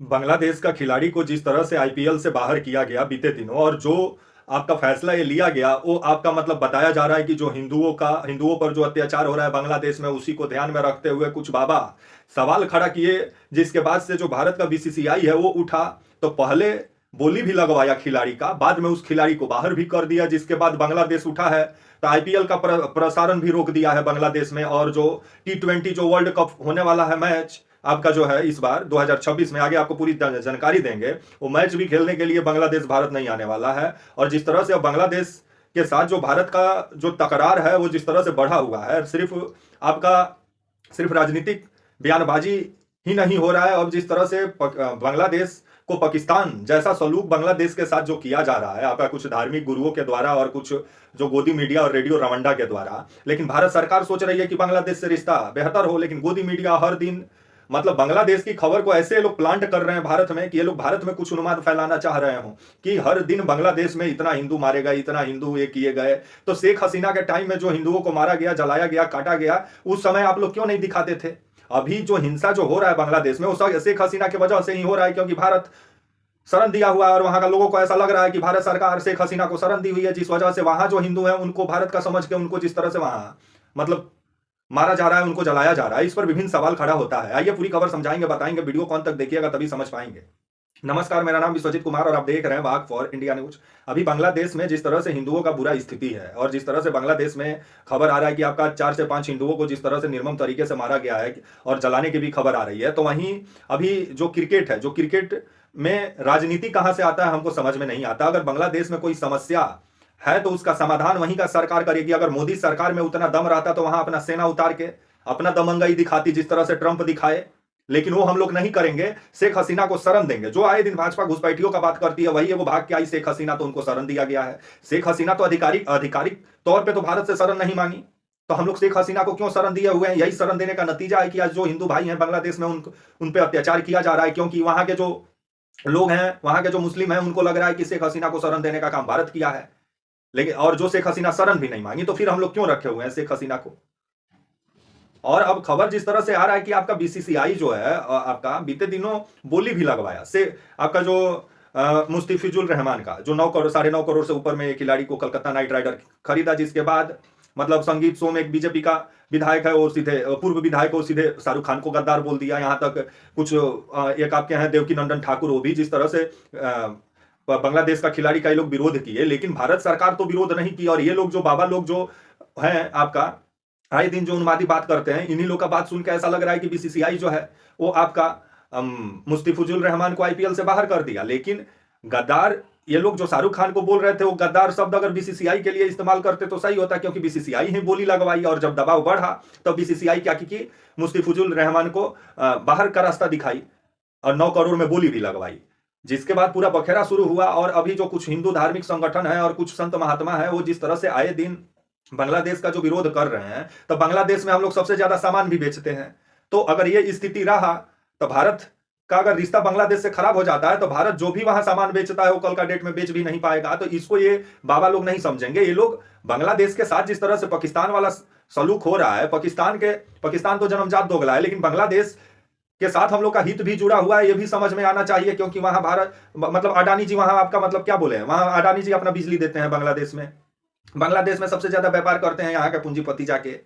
बांग्लादेश का खिलाड़ी को जिस तरह से आईपीएल से बाहर किया गया बीते दिनों, और जो आपका फैसला ये लिया गया, वो आपका मतलब बताया जा रहा है कि जो हिंदुओं पर जो अत्याचार हो रहा है बांग्लादेश में, उसी को ध्यान में रखते हुए कुछ बाबा सवाल खड़ा किए, जिसके बाद से जो भारत का बीसीसीआई है वो उठा। तो पहले बोली भी लगवाया खिलाड़ी का, बाद में उस खिलाड़ी को बाहर भी कर दिया, जिसके बाद बांग्लादेश उठा है। तो आईपीएल का प्रसारण भी रोक दिया है बांग्लादेश में, और जो टी20 जो वर्ल्ड कप होने वाला है मैच आपका जो है इस बार 2026 में, आगे आपको पूरी जानकारी देंगे, वो मैच भी खेलने के लिए बांग्लादेश भारत नहीं आने वाला है। और जिस तरह से अब बांग्लादेश के साथ जो भारत का जो तकरार है वो जिस तरह से बढ़ा हुआ है, सिर्फ राजनीतिक बयानबाजी ही नहीं हो रहा है। अब जिस तरह से बांग्लादेश को पाकिस्तान जैसा सलूक बांग्लादेश के साथ जो किया जा रहा है आपका कुछ धार्मिक गुरुओं के द्वारा और कुछ जो गोदी मीडिया और रेडियो रवंडा के द्वारा, लेकिन भारत सरकार सोच रही है कि बांग्लादेश से रिश्ता बेहतर हो, लेकिन गोदी मीडिया हर दिन मतलब बांग्लादेश की खबर को ऐसे लोग प्लांट कर रहे हैं भारत में कि ये लोग भारत में कुछ उन्माद फैलाना चाह रहे हो कि हर दिन बांग्लादेश में इतना हिंदू मारे गए, इतना हिंदू ये किए गए। तो शेख हसीना के टाइम में जो हिंदुओं को मारा गया, जलाया गया, काटा गया, उस समय आप लोग क्यों नहीं दिखाते थे? अभी जो हिंसा जो हो रहा है बांग्लादेश में वो शेख हसीना की वजह से ही हो रहा है, क्योंकि भारत शरण दिया हुआ है और वहां का लोगों को ऐसा लग रहा है कि भारत सरकार शेख हसीना को शरण दी हुई है, जिस वजह से वहां जो हिंदू है उनको भारत का समझ के उनको जिस तरह से वहां मतलब मारा जा रहा है, उनको जलाया जा रहा है, इस पर विभिन्न सवाल खड़ा होता है। आइए पूरी खबर समझाएंगे, बताएंगे, वीडियो कौन तक देखिएगा तभी समझ पाएंगे। नमस्कार, मेरा नाम विश्वजीत कुमार और आप देख रहे हैं वाग फॉर इंडिया न्यूज। अभी बांग्लादेश में जिस तरह से हिंदुओं का बुरा स्थिति है और जिस तरह से बांग्लादेश में खबर आ रहा है कि आपका 4 से 5 हिंदुओं को जिस तरह से निर्मम तरीके से मारा गया है और जलाने की भी खबर आ रही है, तो वहीं अभी जो क्रिकेट है, जो क्रिकेट में राजनीति कहां से आता है हमको समझ में नहीं आता। अगर बांग्लादेश में कोई समस्या है तो उसका समाधान वहीं का सरकार करेगी। अगर मोदी सरकार में उतना दम रहता तो वहां अपना सेना उतार के अपना दमंगई दिखाती, जिस तरह से ट्रंप दिखाए, लेकिन वो हम लोग नहीं करेंगे। शेख हसीना को शरण देंगे। जो आए दिन भाजपा घुसपैठियों का बात करती है वही है, वो भाग के आई शेख हसीना, तो उनको शरण दिया गया है। शेख हसीना तो आधिकारिक तौर पे तो भारत से शरण नहीं मांगी, तो हम लोग शेख हसीना को क्यों शरण दिए हुए हैं? यही शरण देने का नतीजा है कि आज जो हिंदू भाई हैं बांग्लादेश में उन पे अत्याचार किया जा रहा है, क्योंकि वहां के जो लोग हैं, वहां के जो मुस्लिम हैं, उनको लग रहा है कि शेख हसीना को शरण देने का काम भारत किया है। लेकिन और जो शेख हसीना शरण भी नहीं मांगी, तो फिर हम लोग क्यों रखे हुए हैं शेख हसीना को? और अब खबर जिस तरह से आ रहा है कि आपका बीसीसीआई जो है आपका बीते दिनों बोली भी लगवाया से आपका जो मुस्तफिजुल रहमान का जो 9 करोड़ 9.5 करोड़ से ऊपर में खिलाड़ी को कलकत्ता नाइट राइडर खरीदा, जिसके बाद मतलब संगीत शो में एक बीजेपी का विधायक है, वो सीधे पूर्व विधायक को सीधे शाहरुख खान को गद्दार बोल दिया। यहाँ तक कुछ एक आपके हैं देवकी नंदन ठाकुर, वो भी जिस तरह से बांग्लादेश का खिलाड़ी का ये लोग विरोध किए, लेकिन भारत सरकार तो विरोध नहीं की। और ये लोग जो बाबा लोग जो हैं आपका आए दिन जो उन्मादी बात करते हैं, इन्हीं लोग का बात सुन के ऐसा लग रहा है कि बीसीसीआई जो है वो आपका मुस्तफिजुल रहमान को आईपीएल से बाहर कर दिया। लेकिन गद्दार ये लोग जो शाहरुख खान को बोल रहे थे, वो गद्दार शब्द अगर बीसीसीआई के लिए इस्तेमाल करते तो सही होता, क्योंकि बीसीसीआई ही बोली लगवाई। और जब दबाव बढ़ा तो बीसीसीआई क्या की, मुस्तफिजुल रहमान को बाहर का रास्ता दिखाई और 9 करोड़ में बोली भी लगवाई, जिसके बाद पूरा बखेड़ा शुरू हुआ। और अभी जो कुछ हिंदू धार्मिक संगठन है और कुछ संत महात्मा है, वो जिस तरह से आए दिन बांग्लादेश का जो विरोध कर रहे हैं, तो बांग्लादेश में हम लोग सबसे ज्यादा सामान भी बेचते हैं। तो अगर ये स्थिति रहा तो भारत का अगर रिश्ता बांग्लादेश से खराब हो जाता है तो भारत जो भी वहां सामान बेचता है वो कल का डेट में बेच भी नहीं पाएगा। तो इसको ये बाबा लोग नहीं समझेंगे। ये लोग बांग्लादेश के साथ जिस तरह से पाकिस्तान वाला सलूक हो रहा है, पाकिस्तान तो जन्मजात दोगला है, लेकिन बांग्लादेश के साथ हम लोग का हित भी जुड़ा हुआ है, ये भी समझ में आना चाहिए। क्योंकि वहां भारत मतलब अडानी जी वहां आपका मतलब क्या बोले, वहां अडानी जी अपना बिजली देते हैं बांग्लादेश में सबसे ज्यादा व्यापार करते हैं यहाँ के पूंजीपति जाके।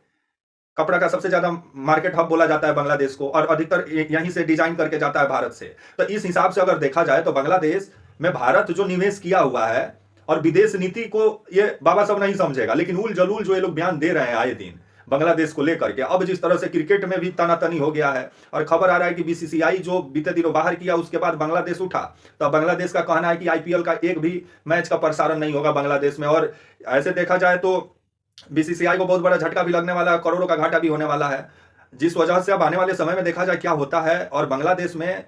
कपड़ा का सबसे ज्यादा मार्केट हब बोला जाता है बांग्लादेश को, और अधिकतर यहीं से डिजाइन करके जाता है भारत से। तो इस हिसाब से अगर देखा जाए तो बांग्लादेश में भारत जो निवेश किया हुआ है और विदेश नीति को ये बाबा सब नहीं समझेगा, लेकिन उल जलूल जो ये लोग बयान दे रहे हैं आए दिन बांग्लादेश को लेकर के, अब जिस तरह से क्रिकेट में भी तनातनी हो गया है और खबर आ रहा है कि बीसीसीआई जो बीते दिनों बाहर किया उसके बाद बांग्लादेश उठा, तो बांग्लादेश का कहना है कि आईपीएल का एक भी मैच का प्रसारण नहीं होगा बांग्लादेश में। और ऐसे देखा जाए तो बीसीसीआई को बहुत बड़ा झटका भी लगने वाला है, करोड़ों का घाटा भी होने वाला है, जिस वजह से अब आने वाले समय में देखा जाए क्या होता है। और बांग्लादेश में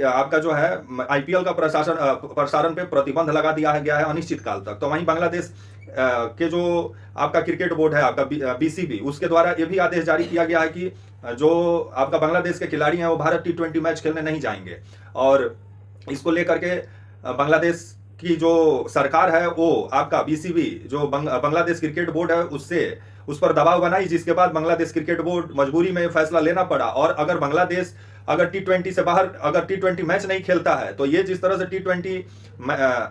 आपका जो है आईपीएल का प्रसारण पे प्रतिबंध लगा दिया गया है अनिश्चित काल तक। तो वहीं बांग्लादेश के जो आपका क्रिकेट बोर्ड है आपका बीसीबी, उसके द्वारा ये भी आदेश जारी किया गया है कि जो आपका बांग्लादेश के खिलाड़ी हैं वो भारत टी20 मैच खेलने नहीं जाएंगे। और इसको लेकर के बांग्लादेश की जो सरकार है वो आपका बीसीबी जो बांग्लादेश क्रिकेट बोर्ड है उस पर दबाव बनाई, जिसके बाद बांग्लादेश क्रिकेट बोर्ड मजबूरी में फैसला लेना पड़ा। और अगर बांग्लादेश अगर T20 से बाहर, अगर T20 मैच नहीं खेलता है तो ये जिस तरह से T20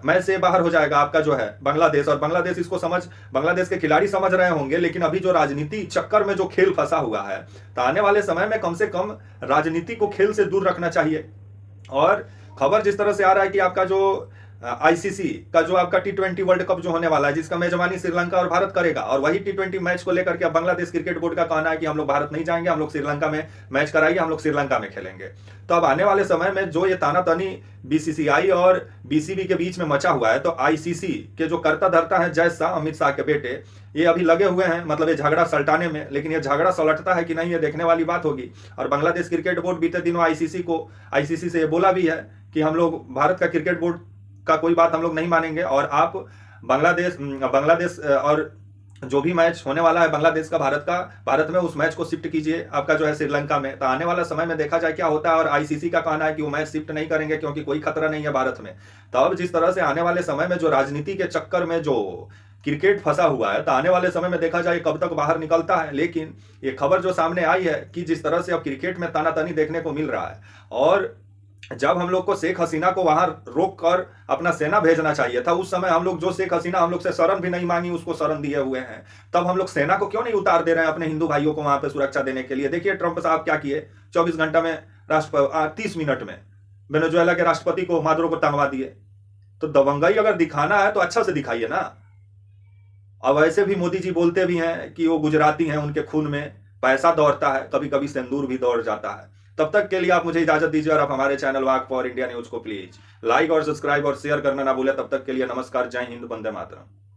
मैच से बाहर हो जाएगा आपका जो है बांग्लादेश, और बांग्लादेश इसको बांग्लादेश के खिलाड़ी समझ रहे होंगे, लेकिन अभी जो राजनीति चक्कर में जो खेल फंसा हुआ है, तो आने वाले समय में कम से कम राजनीति को खेल से दूर रखना चाहिए। और खबर जिस तरह से आ रहा है कि आपका जो आईसीसी का जो आपका T20 वर्ल्ड कप जो होने वाला है, जिसका मेजबानी श्रीलंका और भारत करेगा, और वही T20 मैच को लेकर के अब बांग्लादेश क्रिकेट बोर्ड का कहना है कि हम लोग भारत नहीं जाएंगे, हम लोग श्रीलंका में मैच कराइए, हम लोग श्रीलंका में खेलेंगे। तो अब आने वाले समय में जो ये तानातनी बीसीसीआई और बीसीबी के बीच में मचा हुआ है, तो आईसीसी के जो कर्ता धर्ता है जय शाह, अमित शाह के बेटे, ये अभी लगे हुए हैं मतलब ये झगड़ा सलटाने में, लेकिन ये झगड़ा सलटता है कि नहीं ये देखने वाली बात होगी। और बांग्लादेश क्रिकेट बोर्ड बीते दिनों आईसीसी से ये बोला भी है कि हम लोग भारत का क्रिकेट बोर्ड का कोई बात हम लोग नहीं मानेंगे, और आप बांग्लादेश और जो भी मैच होने वाला है बांग्लादेश का भारत में, उस मैच को शिफ्ट कीजिए आपका जो है श्रीलंका में। तो आने वाला समय में देखा जाए क्या होता है। और आईसीसी का कहना है कि वो मैच शिफ्ट नहीं करेंगे क्योंकि कोई खतरा नहीं है भारत में। तो अब जिस तरह से आने वाले समय में जो राजनीति के चक्कर में जो क्रिकेट फंसा हुआ है, तो आने वाले समय में देखा जाए कब तक बाहर निकलता है। लेकिन ये खबर जो सामने आई है कि जिस तरह से अब क्रिकेट में तानातनी देखने को मिल रहा है, और जब हम लोग को शेख हसीना को वहां रोक कर अपना सेना भेजना चाहिए था, उस समय हम लोग जो शेख हसीना हम लोग से शरण भी नहीं मांगी उसको शरण दिए हुए हैं, तब हम लोग सेना को क्यों नहीं उतार दे रहे हैं अपने हिंदू भाइयों को वहां पे सुरक्षा देने के लिए। देखिए ट्रंप साहब क्या किए, 24 घंटा में 30 मिनट में वेनेजुएला के राष्ट्रपति को, मादुरो को टंगवा दिए। तो दबंगई अगर दिखाना है तो अच्छा से दिखाइए ना। अब वैसे भी मोदी जी बोलते भी हैं कि वो गुजराती हैं, उनके खून में पैसा दौड़ता है, कभी कभी सिंदूर भी दौड़ जाता है। तब तक के लिए आप मुझे इजाजत दीजिए, और आप हमारे channel walk for India news को प्लीज लाइक और सब्सक्राइब और शेयर करना ना भूलें। तब तक के लिए नमस्कार, जय हिंद, वंदे मातरम।